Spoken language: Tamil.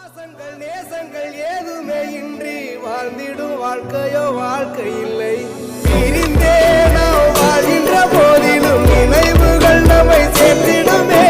பாசங்கள் நேசங்கள் ஏதுமே இன்றி வாழ்ந்திடும் வாழ்க்கையோ வாழ்க்கை இல்லை. பிரிந்தே நாம் வாழ்கின்ற போதிலும் நினைவுகள் நம்மை சேர்த்திடுமே.